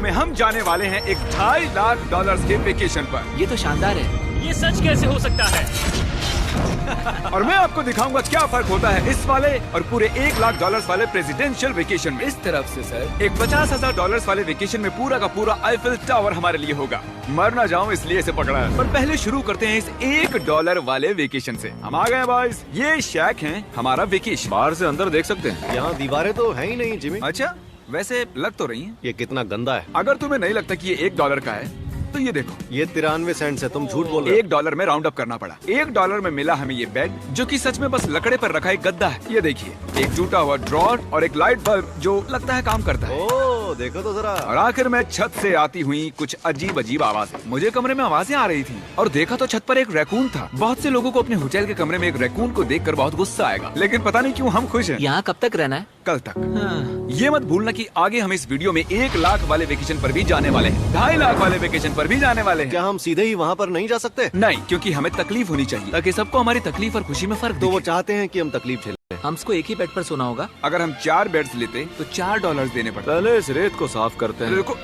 में हम जाने वाले हैं एक $2.5 लाख के वेकेशन पर। ये तो शानदार है। ये सच कैसे हो सकता है? और मैं आपको दिखाऊंगा क्या फर्क होता है इस वाले और पूरे $1 लाख वाले प्रेसिडेंशियल वेकेशन में। इस तरफ से सर एक $50,000 वाले वेकेशन में पूरा का पूरा आईफिल टावर हमारे लिए होगा। मर ना जाऊं इसलिए इसे पकड़ा है। पर पहले शुरू करते हैं इस $1 वाले वेकेशन से। हम आ गए बॉयज। ये शैक है हमारा वेकेशन। बाहर से अंदर देख सकते हैं। यहाँ दीवारें तो है ही नहीं जिमी। अच्छा, वैसे लग तो रही है। ये कितना गंदा है। अगर तुम्हें नहीं लगता कि ये $1 का है तो ये देखो, ये 93 सेंट्स है। तुम झूठ बोल रहे हो। $1 में राउंड अप करना पड़ा। $1 में मिला हमें ये बेड, जो कि सच में बस लकड़े पर रखा एक गद्दा है। ये देखिए, एक टूटा हुआ ड्रॉर और एक लाइट बल्ब जो लगता है काम करता है। ओह, देखो तो जरा। और आखिर में छत से आती हुई कुछ अजीब अजीब आवाजें। मुझे कमरे में आवाजें आ रही थी और देखा तो छत पर एक रैकून था। बहुत से लोगों को अपने होटल के कमरे में एक रैकून को देखकर बहुत गुस्सा आएगा, लेकिन पता नहीं क्यों हम खुश हैं। यहाँ कब तक रहना है? कल तक। ये मत भूलना कि आगे हम इस वीडियो में $1 लाख वाले वेकेशन पर भी जाने वाले हैं, $2.5 लाख वाले वेकेशन पर भी जाने वाले हैं। क्या हम सीधे ही वहाँ पर नहीं जा सकते? नहीं, क्योंकि हमें तकलीफ होनी चाहिए ताकि सबको हमारी तकलीफ और खुशी में फर्क तो वो दिखे। चाहते हैं कि हम तकलीफ झेलें। हमको एक ही बेड पर सोना होगा। अगर हम 4 बेड्स लेते तो $4 देने पड़ते। पहले इस रेत को साफ करते हैं। देखो,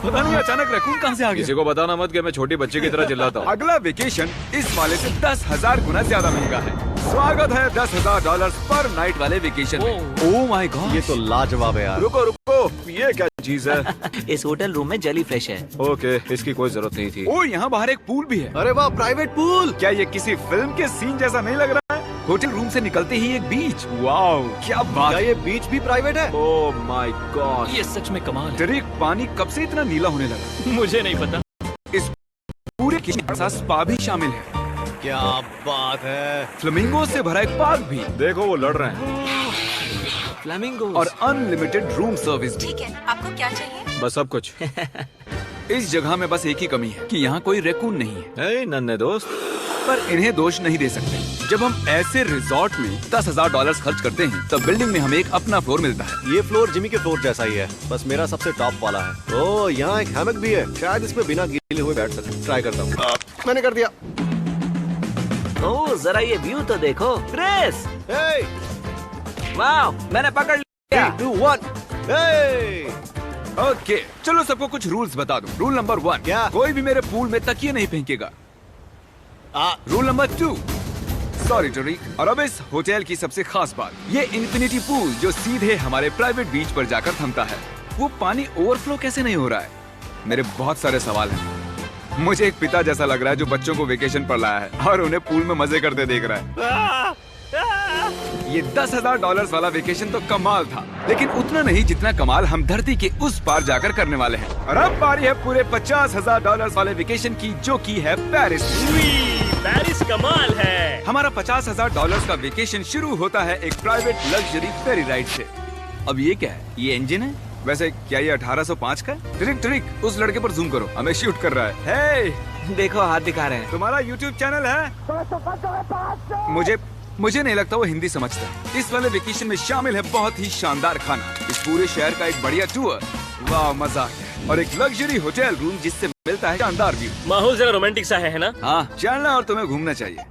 पता नहीं अचानक रैकून कहाँ से आ गया। किसी को बताना मत कि मैं छोटी बच्चे की तरह चिल्लाता हूँ। अगला वेकेशन इस वाले से 10,000 गुना ज्यादा महंगा है। स्वागत है $10,000 पर नाइट वाले वेकेशन में। ओह माय गॉड, ये तो लाजवाब है यार। रुको रुको, ये क्या चीज है? इस होटल रूम में जेली फ्रेश है। ओके, इसकी कोई जरूरत नहीं थी। ओह, यहाँ बाहर एक पूल भी है। अरे वाह, प्राइवेट पूल। क्या ये किसी फिल्म के सीन जैसा नहीं लग रहा है? होटल रूम से निकलते ही एक बीच। वाओ, क्या बात क्या है। ये बीच भी प्राइवेट है? ओह माय गॉड। ये सच में कमाल है। डरेक, पानी कब से इतना नीला होने लगा? मुझे नहीं पता। इस पूरे के साथ स्पा भी शामिल है। क्या बात है। फ्लेमिंगो से भरा एक पार्क भी देखो वो लड़ रहे हैं। फ्लेमिंगो और अनलिमिटेड रूम सर्विस भी। ठीक है, आपको क्या चाहिए? बस सब कुछ। इस जगह में बस एक ही कमी है कि यहाँ कोई रैकून नहीं है। हे नन्हे दोस्त। पर इन्हें दोष नहीं दे सकते। जब हम ऐसे रिजॉर्ट में $10,000 खर्च करते हैं तब बिल्डिंग में हमें एक अपना फ्लोर मिलता है। ये फ्लोर जिमी के फ्लोर जैसा ही है, बस मेरा सबसे टॉप वाला है। ओह, यहाँ एक हैमक भी है। शायद इसमें बिना गीले हुए बैठ सकते। ट्राई करता हूँ। मैंने कर दिया। ओह, जरा ये व्यू तो देखो। क्रिस, हे, वाह, मैंने पकड़ लिया। 3, 2, 1। हे, ओके, चलो सबको कुछ रूल्स बता दूं। रूल नंबर 1, क्या? कोई भी मेरे पूल में तकिए नहीं फेंकेगा। रूल नंबर 2, सॉरी टोरिक। और अब इस होटल की सबसे खास बात, ये इन्फिनिटी पूल जो सीधे हमारे प्राइवेट बीच पर जाकर थमता है। वो पानी ओवरफ्लो कैसे नहीं हो रहा है? मेरे बहुत सारे सवाल हैं। मुझे एक पिता जैसा लग रहा है जो बच्चों को वेकेशन पर लाया है और उन्हें पूल में मजे करते देख रहा है। ये $10,000 वाला वेकेशन तो कमाल था, लेकिन उतना नहीं जितना कमाल हम धरती के उस पार जाकर करने वाले हैं। और अब बारी है पूरे $50,000 वाले वेकेशन की, जो की है पेरिस। पेरिस कमाल है। हमारा $50,000 का वेकेशन शुरू होता है एक प्राइवेट लग्जरी फेरी राइड से। अब ये क्या है? ये इंजन है? वैसे क्या ये 1805 का है? ट्रिक, उस लड़के पर जूम करो, हमें शूट कर रहा है। हे, देखो हाथ दिखा रहे हैं। तुम्हारा YouTube चैनल है? मुझे नहीं लगता वो हिंदी समझता है। इस वाले वेकेशन में शामिल है बहुत ही शानदार खाना, इस पूरे शहर का एक बढ़िया टूर, वाह मजा, और एक लग्जरी होटल रूम जिससे मिलता है शानदार व्यू। माहौल जरा रोमांटिक सा है ना? हाँ, चलना और तुम्हें घूमना चाहिए।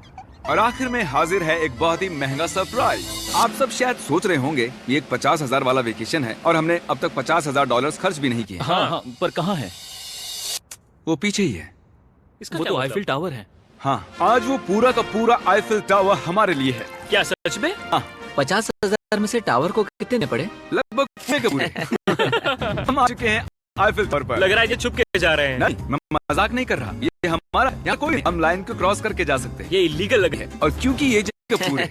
और आखिर में हाजिर है एक बहुत ही महंगा सरप्राइज। आप सब शायद सोच रहे होंगे ये एक 50,000 वाला वेकेशन है और हमने अब तक $50,000 खर्च भी नहीं किए। हाँ, पर कहाँ है? वो पीछे ही है। इसका वो क्या तो मतलब? आईफिल टावर है। हाँ, आज वो पूरा का पूरा आईफिल टावर हमारे लिए है। क्या सच में? हाँ, 50,000 में से टावर को कितने पड़े? लगभग पूरे के पूरे। हम आ चुके हैं आईफिल टावर पर। लग रहा है ये छुप के जा रहे हैं। नहीं, मैं मजाक नहीं कर रहा, ये हमारा, यहाँ कोई नहीं। हम लाइन को क्रॉस करके जा सकते हैं। ये इलीगल लग है। और क्योंकि ये जगह पूरे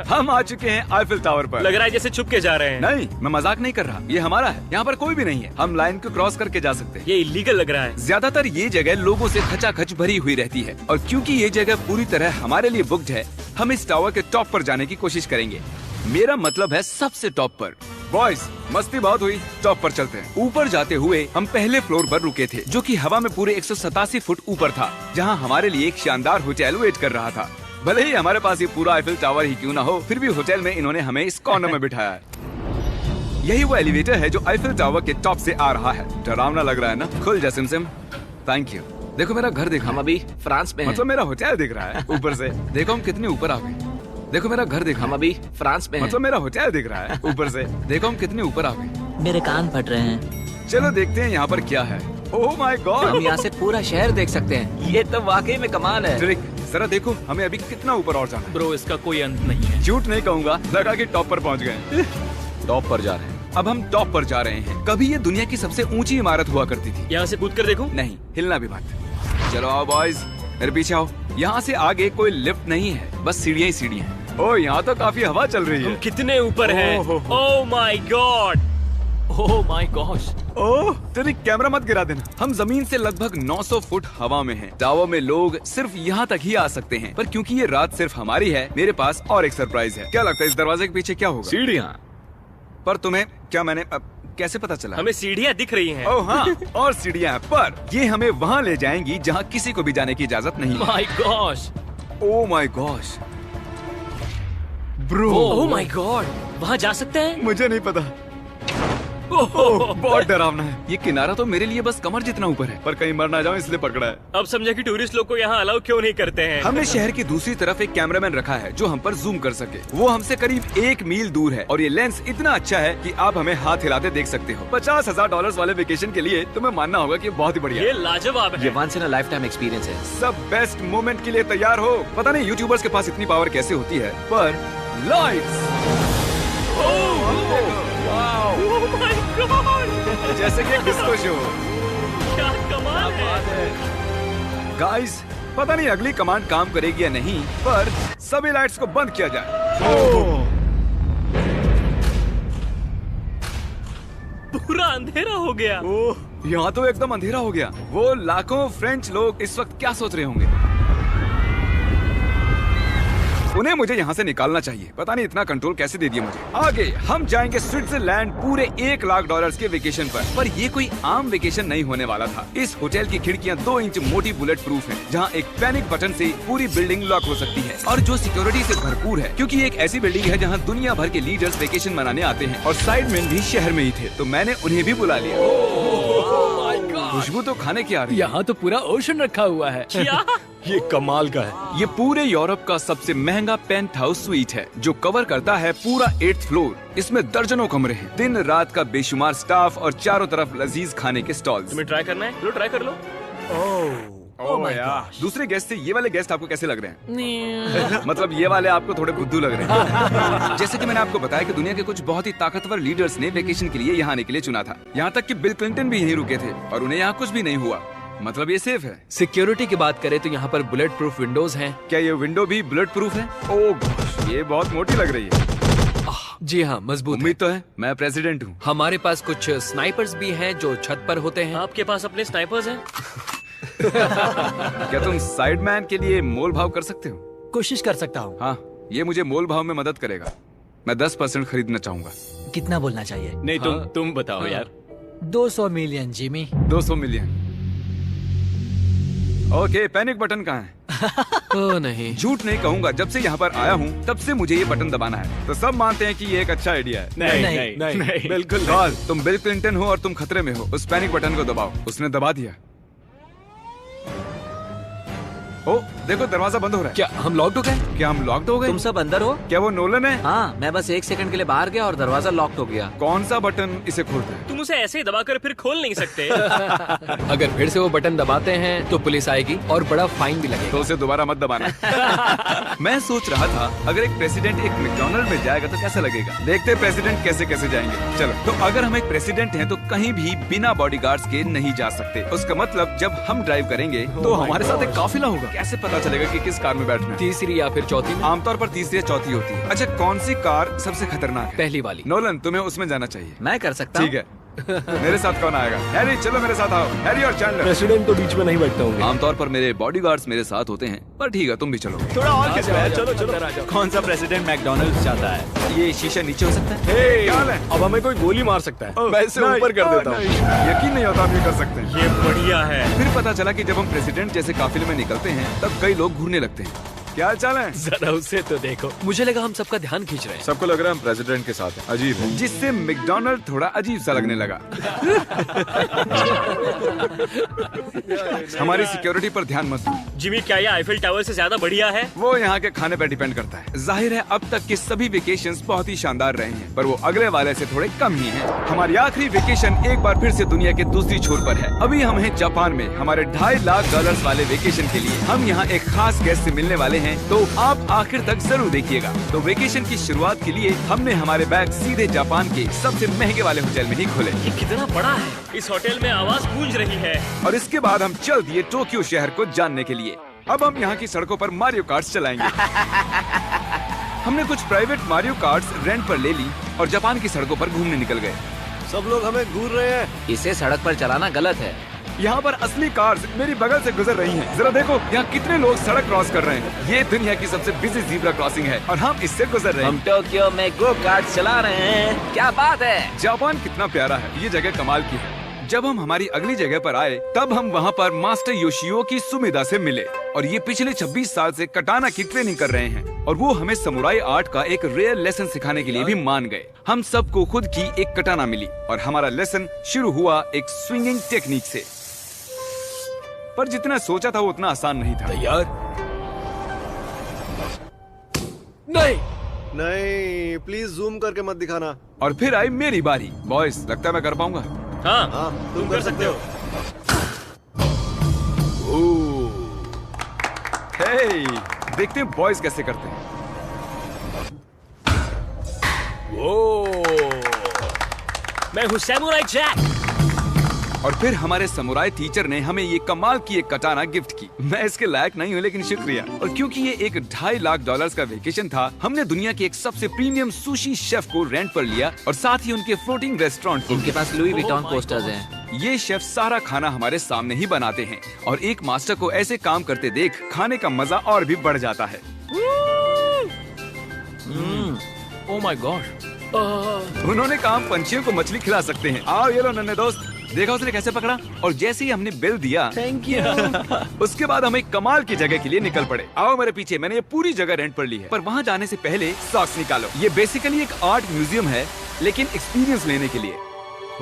हम आ चुके हैं आईफिल टावर पर। लग रहा है जैसे छुप के जा रहे हैं। नहीं, मैं मजाक नहीं कर रहा, ये हमारा है। यहाँ पर कोई भी नहीं है, हम लाइन को क्रॉस करके जा सकते हैं। ये इलीगल लग रहा है। ज्यादातर ये जगह लोगों से खचाखच भरी हुई रहती है और क्योंकि ये जगह पूरी तरह हमारे लिए बुक्ड है, हम इस टावर के टॉप पर जाने की कोशिश करेंगे। मेरा मतलब है सबसे टॉप पर। बॉयज, मस्ती बहुत हुई, टॉप पर चलते हैं। ऊपर जाते हुए हम पहले फ्लोर पर रुके थे, जो कि हवा में पूरे 187 फुट ऊपर था, जहां हमारे लिए एक शानदार होटल वेट कर रहा था। भले ही हमारे पास ये पूरा आईफिल टावर ही क्यों ना हो, फिर भी होटल में इन्होंने हमें इस कॉर्नर में बिठाया है। यही वो एलिवेटर है जो आईफिल टावर के टॉप से आ रहा है। डरावना लग रहा है ना? खुल जा सिमसिम। Thank you. देखो मेरा घर देखो। हम अभी फ्रांस में हैं। मतलब मेरा होटल दिख रहा है ऊपर से। देखो हम कितने ऊपर आ गए। देखो मेरा घर देखो। हम अभी फ्रांस में हैं। मतलब मेरा होटल दिख रहा है ऊपर से। देखो हम कितने ऊपर आ गए। मेरे कान फट रहे हैं। चलो देखते हैं यहाँ पर क्या है। ओह माय हम गॉड! यहाँ से पूरा शहर देख सकते हैं। ये तो वाकई में कमाल है। ड्रेक, जरा देखो हमें अभी कितना ऊपर और जाना है। ब्रो इसका कोई अंत नहीं है। झूठ नहीं कहूंगा, लगा कि टॉप पर पहुंच गए। टॉप पर जा रहे हैं। अब हम टॉप पर जा रहे हैं। कभी ये दुनिया की सबसे ऊंची इमारत हुआ करती थी। यहाँ से कूद कर देखो। नहीं, हिलना भी मत। चलो आओ बॉयज, मेरे पीछे आओ। यहाँ से आगे कोई लिफ्ट नहीं है, बस सीढ़ियाँ ही सीढ़ियाँ हैं। ओह, यहाँ तो काफी हवा चल रही हम है। कितने ऊपर हैं? Oh. Oh my god! Oh my gosh! Oh, तेरी कैमरा मत गिरा देना। हम जमीन से लगभग 900 फुट हवा में हैं। टावर में लोग सिर्फ यहाँ तक ही आ सकते हैं, पर क्योंकि ये रात सिर्फ हमारी है, मेरे पास और एक सरप्राइज है। क्या लगता है इस दरवाजे के पीछे क्या होगा? सीढ़ियाँ। पर तुम्हें क्या मैंने कैसे पता चला? हमें सीढ़ियाँ दिख रही हैं। ओह हाँ, और सीढ़ियाँ हैं, पर ये हमें वहाँ ले जाएंगी जहाँ किसी को भी जाने की इजाजत नहीं है। My gosh! Oh my gosh bro, oh my God! वहाँ जा सकते हैं? मुझे नहीं पता। ओह, बहुत डरावना है। ये किनारा तो मेरे लिए बस कमर जितना ऊपर है, पर कहीं मर ना जाऊं इसलिए पकड़ा है। अब समझा कि टूरिस्ट लोग को यहाँ अलाउ क्यों नहीं करते हैं। हमने शहर की दूसरी तरफ एक कैमरामैन रखा है जो हम पर जूम कर सके। वो हमसे करीब 1 मील दूर है और ये लेंस इतना अच्छा है कि आप हमें हाथ हिलाते देख सकते हो। $50,000 वाले वेकेशन के लिए तुम्हें मानना होगा कि बहुत ही बढ़िया ये है। लाजवाब ये है। Once in a lifetime experience है। सब बेस्ट मोमेंट के लिए तैयार हो। पता नहीं यूट्यूबर्स के पास इतनी पावर कैसे होती है, पर लाइट्स ओह माय गॉड! जैसे कि डिस्को शो। क्या कमाल है। गाइस, पता नहीं अगली कमांड काम करेगी या नहीं, पर सभी लाइट्स को बंद किया जाए। पूरा अंधेरा हो गया। ओह, यहाँ तो एकदम अंधेरा हो गया। वो लाखों फ्रेंच लोग इस वक्त क्या सोच रहे होंगे? उन्हें मुझे यहाँ से निकालना चाहिए। पता नहीं इतना कंट्रोल कैसे दे दिया मुझे। आगे हम जाएंगे स्विट्जरलैंड पूरे $1,00,000 के वेकेशन पर ये कोई आम वेकेशन नहीं होने वाला था। इस होटल की खिड़कियाँ 2 इंच मोटी बुलेट प्रूफ हैं, जहाँ एक पैनिक बटन से पूरी बिल्डिंग लॉक हो सकती है और जो सिक्योरिटी से भरपूर है, क्योंकि एक ऐसी बिल्डिंग है जहाँ दुनिया भर के लीडर्स वेकेशन मनाने आते हैं और साइडमैन भी शहर में ही थे, तो मैंने उन्हें भी बुला लिया। खुशबू तो खाने की आ रही है। यहाँ तो पूरा ओशन रखा हुआ है। क्या? ये कमाल का है। ये पूरे यूरोप का सबसे महंगा पेंट हाउस स्वीट है जो कवर करता है पूरा 8th फ्लोर। इसमें दर्जनों कमरे हैं, दिन रात का बेशुमार स्टाफ और चारों तरफ लजीज खाने के स्टॉल्स। तुम्हें ट्राई करना है? लो ट्राई कर लो। ओह यार, दूसरे गेस्ट से ये वाले गेस्ट आपको कैसे लग रहे हैं? मतलब ये वाले आपको थोड़े बुद्धू लग रहे हैं। जैसे कि मैंने आपको बताया कि दुनिया के कुछ बहुत ही ताकतवर लीडर्स ने वेकेशन के लिए यहाँ आने के लिए चुना था। यहाँ तक कि बिल क्लिंटन भी यहीं रुके थे और उन्हें यहाँ कुछ भी नहीं हुआ। मतलब ये सेफ है। सिक्योरिटी की बात करें तो यहाँ पर बुलेट प्रूफ विंडोज हैं। क्या ये विंडो भी बुलेट प्रूफ है? ओह gosh, ये बहुत मोटी लग रही है। जी हाँ, मजबूत है। उम्मीद तो है, मैं प्रेसिडेंट हूँ। हमारे पास कुछ स्नाइपर्स भी हैं जो छत पर होते हैं। आपके पास अपने स्नाइपर्स हैं? क्या तुम साइडमैन के लिए मोल भाव कर सकते हो? कोशिश कर सकता हूँ। हाँ, ये मुझे मोल भाव में मदद करेगा। मैं 10% खरीदना चाहूंगा। कितना बोलना चाहिए? नहीं, हाँ। तुम बताओ यार। 200 million Jimmy. 200 million. Okay, panic button कहाँ है? ओ नहीं, झूठ नहीं कहूंगा, जब से यहाँ पर आया हूँ तब से मुझे ये बटन दबाना है, तो सब मानते हैं कि ये एक अच्छा आइडिया है। नहीं, बिल्कुल गॉल, तुम बिल क्लिंटन हो और तुम खतरे में हो। उस पैनिक बटन को दबाओ। उसने दबा दिया। ओ, देखो दरवाजा बंद हो रहा है। क्या हम लॉक्ड हो गए? क्या हम लॉक्ड हो गए? तुम सब अंदर हो? क्या वो नोलन है? हाँ, मैं बस 1 सेकंड के लिए बाहर गया और दरवाजा लॉक हो गया। कौन सा बटन इसे खोलता है? तुम उसे ऐसे ही दबाकर फिर खोल नहीं सकते। अगर फिर से वो बटन दबाते हैं तो पुलिस आएगी और बड़ा फाइन भी लगेगा। तो उसे दोबारा मत दबाना। मैं सोच रहा था अगर एक प्रेसिडेंट एक मैकडॉनल्ड में जाएगा तो कैसा लगेगा। देखते प्रेसिडेंट कैसे कैसे जाएंगे। चलो, तो अगर हम एक प्रेसिडेंट हैं तो कहीं भी बिना बॉडीगार्ड्स के नहीं जा सकते। उसका मतलब जब हम ड्राइव करेंगे तो हमारे साथ एक काफिला होगा। कैसे पता चलेगा कि किस कार में बैठना है? तीसरी या फिर चौथी में? आमतौर पर तीसरी या चौथी होती है। अच्छा, कौन सी कार सबसे खतरनाक है? पहली वाली। नोलन, तुम्हें उसमें जाना चाहिए। मैं कर सकता हूँ। ठीक है। मेरे साथ कौन आएगा? हैरी, चलो मेरे साथ आओ। हैरी और चैंडलर। प्रेसिडेंट तो बीच में नहीं बैठते होंगे। आमतौर पर मेरे बॉडीगार्ड्स मेरे साथ होते हैं, पर ठीक है, तुम भी चलो। थोड़ा और खिंचवा है, चलो चलो। कौन सा प्रेसिडेंट मैकडॉनल्ड्स चाहता है? ये शीशा नीचे हो सकता है? क्या हाल है? अब हमें कोई गोली मार सकता है। मैं इसे नहीं, ऊपर कर देता हूँ। यकीन नहीं होता आप ये कर सकते हैं। ये बढ़िया है। फिर पता चला कि जब हम प्रेसिडेंट जैसे काफिले में निकलते हैं तब कई लोग घूरने लगते हैं। क्या हाल चाल है? जरा उसे तो देखो। मुझे लगा हम सबका ध्यान खींच रहे हैं। सबको लग रहा है हम प्रेसिडेंट के साथ हैं। अजीब है। जिससे मैकडॉनल्ड थोड़ा अजीब सा लगने लगा। हमारी सिक्योरिटी पर ध्यान मत दो। जिमी, क्या ये आईफिल टावर से ज्यादा बढ़िया है? वो यहाँ के खाने पर डिपेंड करता है। जाहिर है अब तक के सभी वेकेशंस बहुत ही शानदार रहे हैं, पर वो अगले वाले से थोड़े कम ही हैं। हमारी आखिरी वेकेशन एक बार फिर से दुनिया के दूसरी छोर पर है। अभी हम हैं जापान में हमारे $2.5 लाख वाले वेकेशन के लिए। हम यहाँ एक खास गेस्ट से मिलने वाले हैं, तो आप आखिर तक जरूर देखिएगा। तो वेकेशन की शुरुआत के लिए हमने हमारे बैग सीधे जापान के सबसे महंगे वाले होटल में ही खोले ये कितना बड़ा है। इस होटल में आवाज गूंज रही है। और इसके बाद हम चल दिए टोक्यो शहर को जानने के लिए। अब हम यहाँ की सड़कों पर मारियो कार्ट्स चलाएंगे। हमने कुछ प्राइवेट मारियो कार्ट्स रेंट पर ले ली और जापान की सड़कों पर घूमने निकल गए। सब लोग हमें घूर रहे हैं। इसे सड़क पर चलाना गलत है। यहाँ पर असली कार्स मेरी बगल से गुजर रही हैं। जरा देखो यहाँ कितने लोग सड़क क्रॉस कर रहे हैं। ये दुनिया की सबसे बिजी ज़ीब्रा क्रॉसिंग है और हम इससे गुजर रहे हम हैं। टोक्यो में गो कार्ट चला रहे हैं। क्या बात है। जापान कितना प्यारा है। ये जगह कमाल की है। जब हम हमारी अगली जगह पर आए तब हम वहाँ पर मास्टर योशियो की सुमिदा से मिले और ये पिछले 26 साल से कटाना की ट्रेनिंग कर रहे हैं और वो हमें समुराई आर्ट का एक रेयर लेसन सिखाने के लिए भी मान गए। हम सबको खुद की एक कटाना मिली और हमारा लेसन शुरू हुआ एक स्विंगिंग टेक्निक से। पर जितना सोचा था वो उतना आसान नहीं था। तैयार? नहीं। नहीं, प्लीज जूम करके मत दिखाना। और फिर आई मेरी बारी। बॉयज, लगता है मैं कर पाऊंगा। हाँ, हाँ, तुम कर सकते हो। हे, देखते हैं बॉयज कैसे करते हैं। मैं हूँ सैमुराई जैक। और फिर हमारे समुराई टीचर ने हमें ये कमाल की एक कटाना गिफ्ट की। मैं इसके लायक नहीं हूँ, लेकिन शुक्रिया। और क्योंकि ये एक $2.5 लाख का वेकेशन था, हमने दुनिया के एक सबसे प्रीमियम सुशी शेफ को रेंट पर लिया और साथ ही उनके फ्लोटिंग रेस्टोरेंट को। इनके पास लुई विटॉन पोस्टर्स हैं। ये शेफ सारा खाना हमारे सामने ही बनाते हैं और एक मास्टर को ऐसे काम करते देख खाने का मजा और भी बढ़ जाता है। ओह माय गॉड। उन्होंने कहा हम पंछियों को मछली खिला सकते हैं। आओ ये लो नन्हे दोस्त। देखा उसने कैसे पकड़ा। और जैसे ही हमने बिल दिया, थैंक यू। उसके बाद हम एक कमाल की जगह के लिए निकल पड़े। आओ मेरे पीछे। मैंने ये पूरी जगह रेंट पर ली है, पर वहाँ जाने से पहले सॉक्स निकालो। ये बेसिकली एक आर्ट म्यूजियम है, लेकिन एक्सपीरियंस लेने के लिए।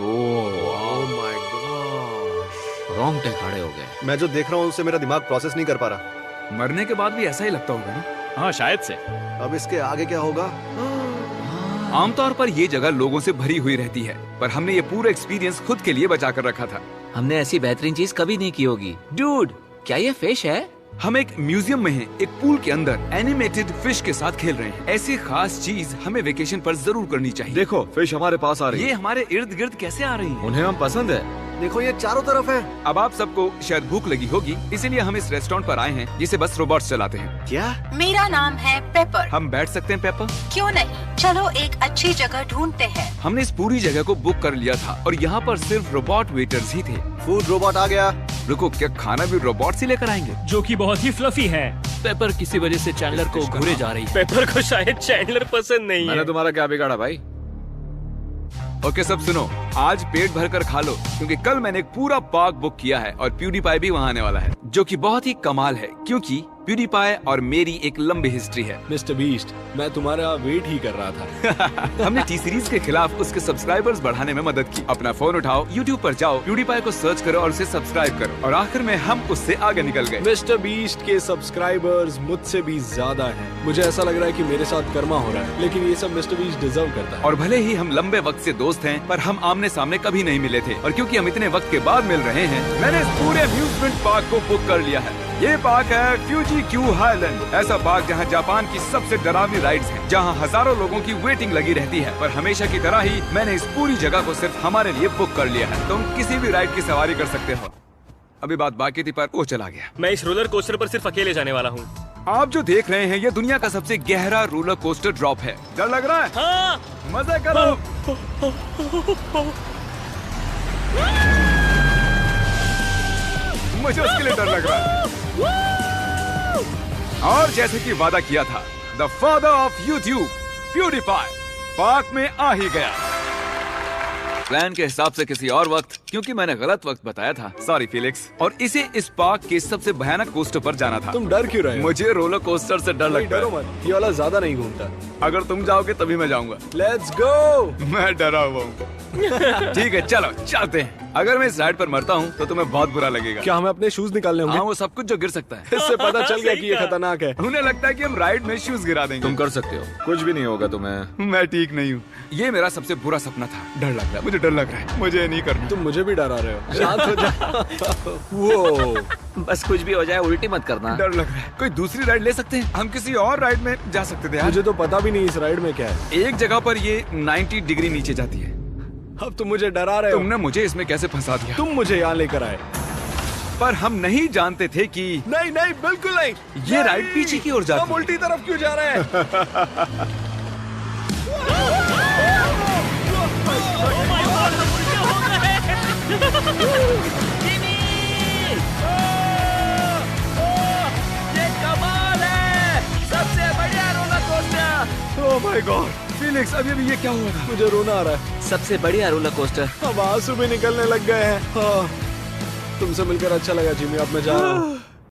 ओह माय गॉड। रोंगटे खड़े हो गए। मैं जो देख रहा हूँ उससे मेरा दिमाग प्रोसेस नहीं कर पा रहा। मरने के बाद भी ऐसा ही लगता होगा ना। हाँ शायद से। अब इसके आगे क्या होगा? आमतौर पर ये जगह लोगों से भरी हुई रहती है, पर हमने ये पूरा एक्सपीरियंस खुद के लिए बचा कर रखा था। हमने ऐसी बेहतरीन चीज कभी नहीं की होगी। डूड, क्या ये फिश है? हम एक म्यूजियम में हैं, एक पूल के अंदर एनिमेटेड फिश के साथ खेल रहे हैं। ऐसी खास चीज हमें वेकेशन पर जरूर करनी चाहिए। देखो, फिश हमारे पास आ रही ये है। हमारे इर्द गिर्द कैसे आ रही है? उन्हें हम पसंद है। देखो, ये चारों तरफ है। अब आप सबको शायद भूख लगी होगी, इसीलिए हम इस रेस्टोरेंट पर आए हैं जिसे बस रोबोट्स चलाते हैं। क्या? मेरा नाम है पेपर। हम बैठ सकते हैं पेपर? क्यों नहीं, चलो एक अच्छी जगह ढूंढते हैं। हमने इस पूरी जगह को बुक कर लिया था और यहाँ पर सिर्फ रोबोट वेटर्स ही थे। फूड रोबोट आ गया। रुको, क्या खाना भी रोबोट से लेकर आएंगे? जो कि बहुत ही फ्लफी है। पेपर किसी वजह से चैंडलर को घूरे जा रही है। पेपर को शायद चैंडलर पसंद नहीं मैंने है। तुम्हारा क्या बिगाड़ा भाई? ओके सब सुनो, आज पेट भर कर खा लो, क्योंकि कल मैंने एक पूरा पार्क बुक किया है और प्यूडीपाई भी वहाँ आने वाला है, जो कि बहुत ही कमाल है, क्योंकि प्यूडीपाई और मेरी एक लंबी हिस्ट्री है। मिस्टर बीस्ट, मैं तुम्हारा वेट ही कर रहा था। हमने टी सीरीज के खिलाफ उसके सब्सक्राइबर्स बढ़ाने में मदद की। अपना फोन उठाओ, YouTube पर जाओ, प्यूडीपाई को सर्च करो और उसे सब्सक्राइब करो, और आखिर में हम उससे आगे निकल गए। मिस्टर बीस्ट के सब्सक्राइबर्स मुझसे भी ज्यादा हैं। मुझे ऐसा लग रहा है कि मेरे साथ कर्मा हो रहा है, लेकिन ये सब मिस्टर बीस्ट डिजर्व करता है। और भले ही हम लंबे वक्त से दोस्त हैं, पर हम आमने सामने कभी नहीं मिले थे, और क्योंकि हम इतने वक्त के बाद मिल रहे हैं, मैंने इस पूरे अम्यूजमेंट पार्क को बुक कर लिया है। ये पार्क है फ्यूजी क्यू हाईलैंड, ऐसा पार्क जहाँ जापान की सबसे डरावनी राइड्स हैं, जहाँ हजारों लोगों की वेटिंग लगी रहती है। पर हमेशा की तरह ही मैंने इस पूरी जगह को सिर्फ हमारे लिए बुक कर लिया है। तुम किसी भी राइड की सवारी कर सकते हो। अभी बात बाकी थी, पर वो चला गया। मैं इस रोलर कोस्टर पर सिर्फ अकेले जाने वाला हूँ। आप जो देख रहे हैं, ये दुनिया का सबसे गहरा रोलर कोस्टर ड्रॉप है। डर लग रहा है? हाँ। मजे करो। मुझे उसके लिए डर लग रहा है। और जैसे कि वादा किया था, the father of YouTube PewDiePie park में आ ही गया। प्लान के हिसाब से किसी और वक्त, क्योंकि मैंने गलत वक्त बताया था, सॉरी फिलिक्स। और इसे इस पार्क के सबसे भयानक कोस्टर पर जाना था। तुम डर क्यों रहे हो? मुझे रोलर कोस्टर से डर लगता डरो है। मत, ये वाला ज्यादा नहीं घूमता। अगर तुम जाओगे तभी मैं जाऊंगा। Let's go. मैं डरा हुआ हूँ। ठीक है, चलो चलते हैं। अगर मैं इस राइड पर मरता हूँ तो तुम्हें बहुत बुरा लगेगा। क्या हमें अपने शूज निकालने हाँ, होंगे? वो सब कुछ जो गिर सकता है। इससे पता चल गया कि ये खतरनाक है। उन्हें लगता है कि हम राइड में शूज गिरा देंगे। तुम कर सकते हो, कुछ भी नहीं होगा तुम्हें। मैं ठीक नहीं हूँ। ये मेरा सबसे बुरा सपना था। डर लग रहा है, मुझे डर लग रहा है। मुझे नहीं करना। तुम मुझे भी डरा रहे हो। शांत हो जा। वो बस कुछ भी हो जाए उल्टी मत करना। डर लग रहा है। कोई दूसरी राइड ले सकते हैं? हम किसी और राइड में जा सकते थे यार। मुझे तो पता भी नहीं इस राइड में क्या है। एक जगह पर ये 90 डिग्री नीचे जाती है। अब तुम मुझे डरा रहे हो। तुमने मुझे इसमें कैसे फंसा दिया? तुम मुझे यहाँ लेकर आए। पर हम नहीं जानते थे कि नहीं नहीं, बिल्कुल नहीं। ये राइड पीछे की ओर जाती हम है। उल्टी तरफ क्यों जा रहे हैं? ओह माय गॉड, फीलिक्स, अभी ये क्या हुआ था? मुझे रोना आ रहा है। सबसे बढ़िया रोलर कोस्टर। अब आंसू भी निकलने लग गए हैं। हाँ, तुमसे मिलकर अच्छा लगा जिमी। अब मैं जा रहा हूँ।